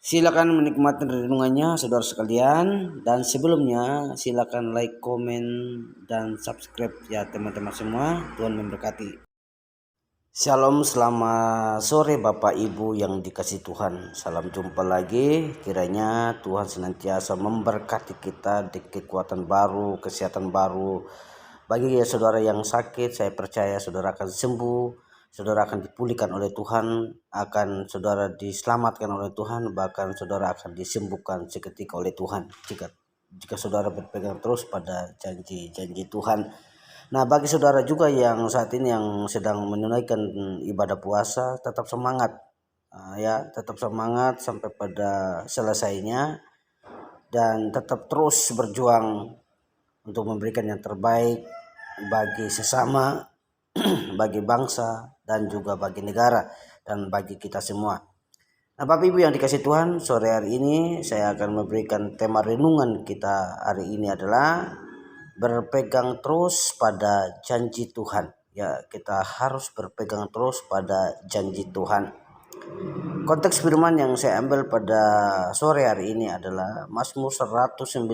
Silakan menikmati renungannya saudara sekalian, dan sebelumnya silakan like, komen, dan subscribe ya teman-teman semua. Tuhan memberkati. Shalom, selamat sore Bapak Ibu yang dikasih Tuhan. Salam jumpa lagi. Kiranya Tuhan senantiasa memberkati kita di kekuatan baru, kesehatan baru. Bagi saudara yang sakit, saya percaya saudara akan sembuh. Saudara akan dipulihkan oleh Tuhan, akan saudara diselamatkan oleh Tuhan, bahkan saudara akan disembuhkan seketika oleh Tuhan jika saudara berpegang terus pada janji-janji Tuhan. Nah, bagi saudara juga yang saat ini yang sedang menunaikan ibadah puasa, tetap semangat ya, tetap semangat sampai pada selesainya, dan tetap terus berjuang untuk memberikan yang terbaik bagi sesama, bagi bangsa, dan juga bagi negara, dan bagi kita semua. Nah, Bapak Ibu yang dikasih Tuhan, sore hari ini saya akan memberikan tema renungan kita hari ini adalah berpegang terus pada janji Tuhan. Ya, kita harus berpegang terus pada janji Tuhan. Konteks firman yang saya ambil pada sore hari ini adalah Mazmur 119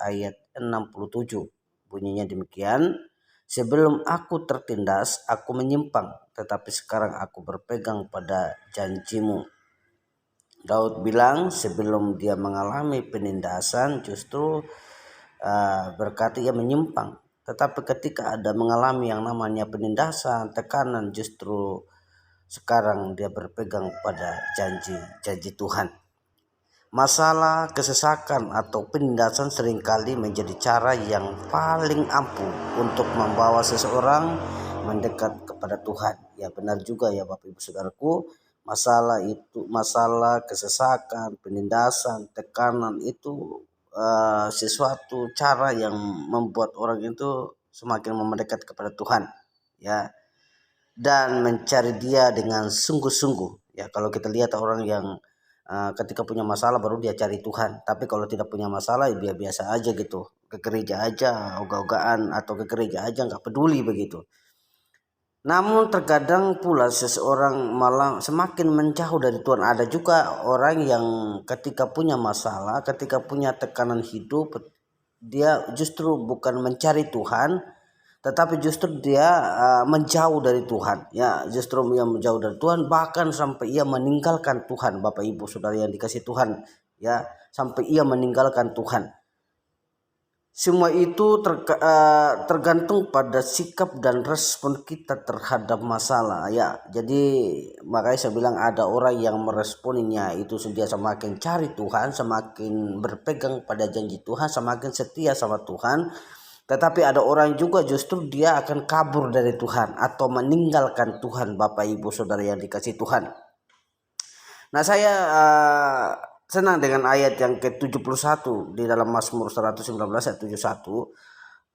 ayat 67. Bunyinya demikian: sebelum aku tertindas, aku menyimpang, tetapi sekarang aku berpegang pada janjimu. Daud bilang sebelum dia mengalami penindasan justru berkata ia menyimpang. Tetapi ketika ada mengalami yang namanya penindasan, tekanan, justru sekarang dia berpegang pada janji Tuhan. Masalah, kesesakan, atau penindasan seringkali menjadi cara yang paling ampuh untuk membawa seseorang mendekat kepada Tuhan. Ya, benar juga ya Bapak Ibu Saudaraku. Masalah, kesesakan, penindasan, tekanan itu sesuatu cara yang membuat orang itu semakin mendekat kepada Tuhan, ya, dan mencari Dia dengan sungguh-sungguh. Ya, kalau kita lihat orang yang ketika punya masalah baru dia cari Tuhan, tapi kalau tidak punya masalah ya biasa aja gitu, ke gereja aja ogah-ogahan, atau ke gereja aja nggak peduli begitu. Namun terkadang pula seseorang malah semakin menjauh dari Tuhan. Ada juga orang yang ketika punya masalah, ketika punya tekanan hidup, dia justru bukan mencari Tuhan, tetapi justru dia menjauh dari Tuhan. Ya, justru ia menjauh dari Tuhan, bahkan sampai ia meninggalkan Tuhan. Bapak Ibu Saudara yang dikasih Tuhan, ya, sampai ia meninggalkan Tuhan. Semua itu tergantung pada sikap dan respon kita terhadap masalah, ya. Jadi makanya saya bilang ada orang yang meresponinya itu dia semakin cari Tuhan, semakin berpegang pada janji Tuhan, semakin setia sama Tuhan. Tetapi ada orang juga justru dia akan kabur dari Tuhan atau meninggalkan Tuhan, Bapak Ibu Saudara yang dikasih Tuhan. Nah, saya senang dengan ayat yang ke-71 di dalam Mazmur 119 ayat 71.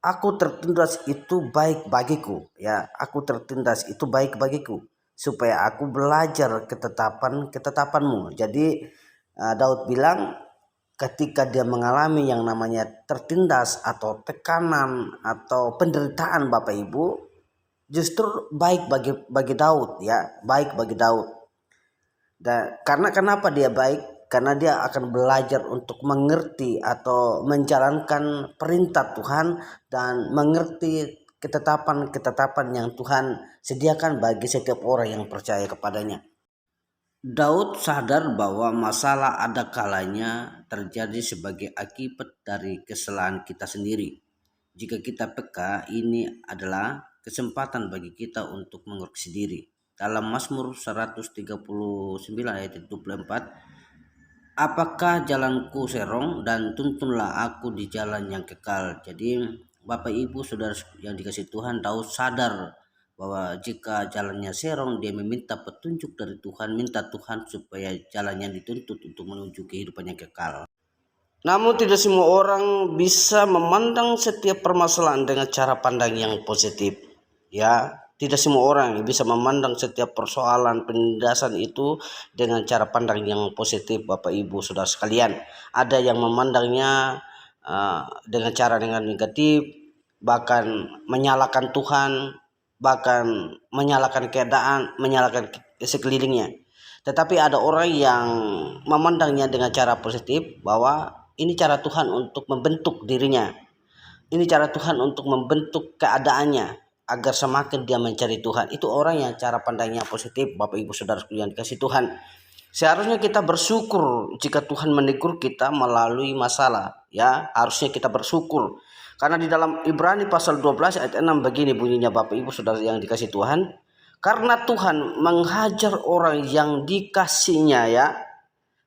Aku tertindas itu baik bagiku, ya. Aku tertindas itu baik bagiku, supaya aku belajar ketetapanmu. Jadi Daud bilang ketika dia mengalami yang namanya tertindas atau tekanan atau penderitaan, Bapak Ibu, justru baik bagi Daud, ya, baik bagi Daud. Dan karena kenapa dia baik? Karena dia akan belajar untuk mengerti atau menjalankan perintah Tuhan dan mengerti ketetapan-ketetapan yang Tuhan sediakan bagi setiap orang yang percaya kepadanya. Daud sadar bahwa masalah ada kalanya terjadi sebagai akibat dari kesalahan kita sendiri. Jika kita peka, ini adalah kesempatan bagi kita untuk mengoreksi diri. Dalam Mazmur 139 ayat 24, apakah jalanku serong, dan tuntunlah aku di jalan yang kekal. Jadi Bapak Ibu Saudara yang dikasih Tuhan, Daud sadar bahwa jika jalannya serong, dia meminta petunjuk dari Tuhan, minta Tuhan supaya jalannya dituntut untuk menuju kehidupan yang kekal. Namun tidak semua orang bisa memandang setiap permasalahan dengan cara pandang yang positif. Ya, tidak semua orang bisa memandang setiap persoalan penindasan itu dengan cara pandang yang positif, Bapak Ibu Saudara sekalian. Ada yang memandangnya dengan negatif, bahkan menyalahkan Tuhan, bahkan menyalahkan keadaan, menyalahkan sekelilingnya. Tetapi ada orang yang memandangnya dengan cara positif, bahwa ini cara Tuhan untuk membentuk dirinya. Ini cara Tuhan untuk membentuk keadaannya agar semakin dia mencari Tuhan. Itu orang yang cara pandangnya positif, Bapak Ibu Saudara sekalian dikasih Tuhan. Seharusnya kita bersyukur jika Tuhan menegur kita melalui masalah, ya. Harusnya kita bersyukur. Karena di dalam Ibrani pasal 12 ayat 6 begini bunyinya, Bapak Ibu Saudara yang dikasih Tuhan. Karena Tuhan menghajar orang yang dikasihnya, ya.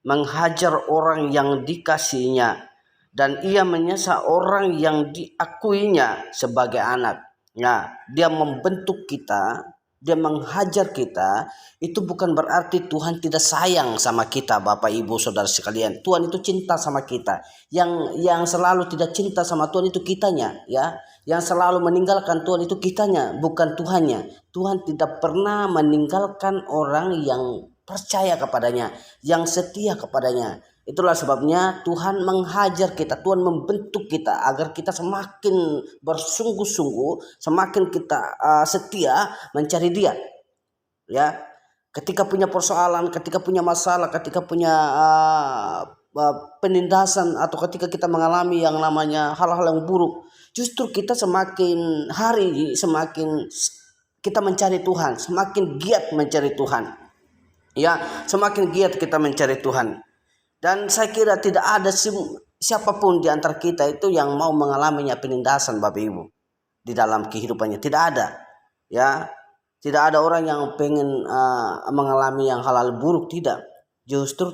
Menghajar orang yang dikasihnya, dan ia menyesa orang yang diakuinya sebagai anak. Nah, dia membentuk kita, dia menghajar kita. Itu bukan berarti Tuhan tidak sayang sama kita, Bapak Ibu Saudara sekalian. Tuhan itu cinta sama kita. Yang selalu tidak cinta sama Tuhan itu kitanya, ya. Yang selalu meninggalkan Tuhan itu kitanya, bukan Tuhannya. Tuhan tidak pernah meninggalkan orang yang percaya kepadanya, yang setia kepadanya. Itulah sebabnya Tuhan menghajar kita, Tuhan membentuk kita agar kita semakin bersungguh-sungguh, semakin kita setia mencari Dia. Ya, ketika punya persoalan, ketika punya masalah, ketika punya penindasan, atau ketika kita mengalami yang namanya hal-hal yang buruk, justru kita semakin hari semakin kita mencari Tuhan, semakin giat mencari Tuhan. Ya, semakin giat kita mencari Tuhan. Dan saya kira tidak ada siapapun di antara kita itu yang mau mengalaminya penindasan, Bapak Ibu, di dalam kehidupannya. Tidak ada, ya. Tidak ada orang yang pengen mengalami yang hal-hal buruk, tidak. Justru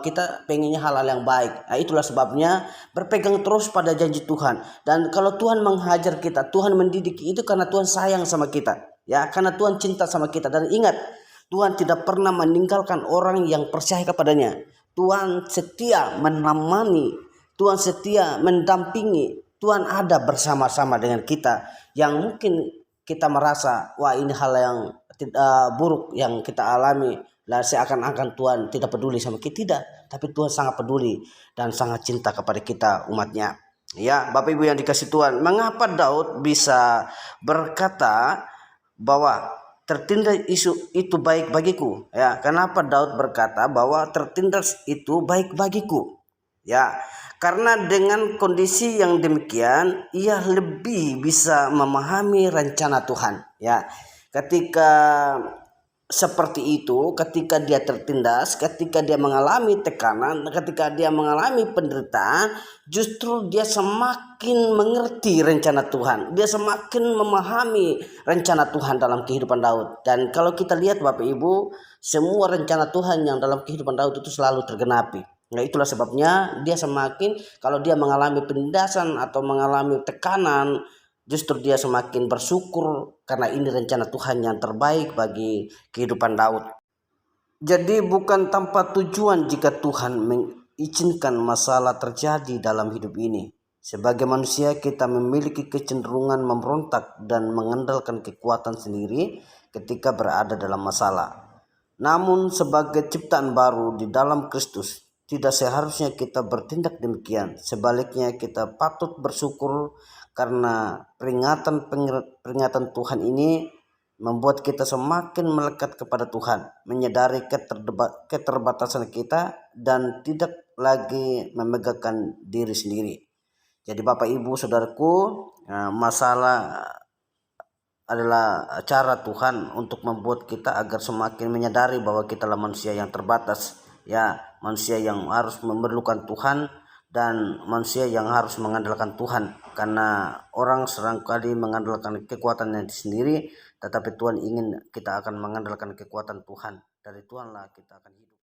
kita pengennya hal-hal yang baik. Nah, itulah sebabnya berpegang terus pada janji Tuhan. Dan kalau Tuhan menghajar kita, Tuhan mendidik, itu karena Tuhan sayang sama kita, ya. Karena Tuhan cinta sama kita. Dan ingat, Tuhan tidak pernah meninggalkan orang yang percaya kepadanya. Tuhan setia menemani, Tuhan setia mendampingi, Tuhan ada bersama-sama dengan kita. Yang mungkin kita merasa, wah ini hal yang buruk yang kita alami, lah seakan-akan Tuhan tidak peduli sama kita. Tidak, tapi Tuhan sangat peduli dan sangat cinta kepada kita, umatnya. Ya, Bapak Ibu yang dikasih Tuhan, mengapa Daud bisa berkata bahwa tertindas itu baik bagiku, ya? Kenapa Daud berkata bahwa tertindas itu baik bagiku? Ya, karena dengan kondisi yang demikian ia lebih bisa memahami rencana Tuhan, ya. Ketika seperti itu, ketika dia tertindas, ketika dia mengalami tekanan, ketika dia mengalami penderitaan, justru dia semakin mengerti rencana Tuhan. Dia semakin memahami rencana Tuhan dalam kehidupan Daud. Dan kalau kita lihat, Bapak Ibu, semua rencana Tuhan yang dalam kehidupan Daud itu selalu tergenapi. Nah, itulah sebabnya dia semakin, kalau dia mengalami penindasan atau mengalami tekanan, justru dia semakin bersyukur karena ini rencana Tuhan yang terbaik bagi kehidupan Daud. Jadi bukan tanpa tujuan jika Tuhan mengizinkan masalah terjadi dalam hidup ini. Sebagai manusia kita memiliki kecenderungan memberontak dan mengandalkan kekuatan sendiri ketika berada dalam masalah. Namun sebagai ciptaan baru di dalam Kristus, tidak seharusnya kita bertindak demikian. Sebaliknya kita patut bersyukur karena peringatan Tuhan ini membuat kita semakin melekat kepada Tuhan, menyadari keterbatasan kita dan tidak lagi memegahkan diri sendiri. Jadi Bapak Ibu Saudaraku, masalah adalah cara Tuhan untuk membuat kita agar semakin menyadari bahwa kita adalah manusia yang terbatas, ya, manusia yang harus memerlukan Tuhan dan manusia yang harus mengandalkan Tuhan. Karena orang seringkali mengandalkan kekuatannya sendiri, tetapi Tuhan ingin kita akan mengandalkan kekuatan Tuhan. Dari Tuhanlah kita akan hidup.